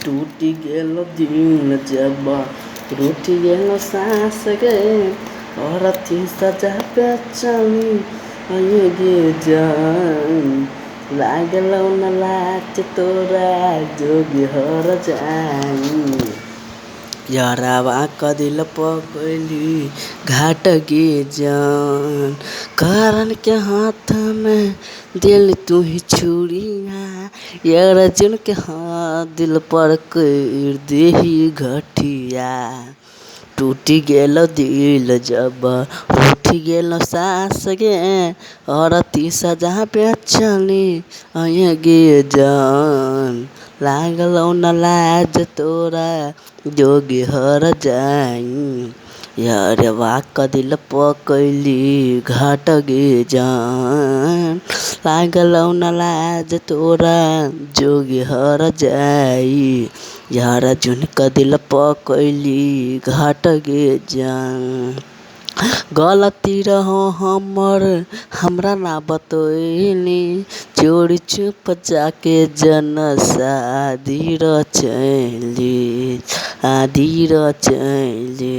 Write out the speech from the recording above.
टूटी गेलो दिल जब रूठी गेलो सांस गे और थी सजा पे चली गे जान लागलो न लाच तोरा जोगी हर जाई यारावा कदिल पकली घाट गे जान कारण के हाथ में दिल तू ही छुरिया यार अर्जुन के हाथ दिल पर कर दे ही घटिया टूटी गेलो दिल जब रूठी गेलो सांस गे और तीसरा जहाँ पे चली गे जान लागलो न लाज तोरा जोगी हर जाई यार वाक दिल पकली घाट गे जान लागलो न लाज तोरा जोगी हर जाई यार झुनका दिल पकली घाट गे जान गलती रहो हमरा ना बतैली चोरी चुप जाके जन शादी रचैली आदि रचैली।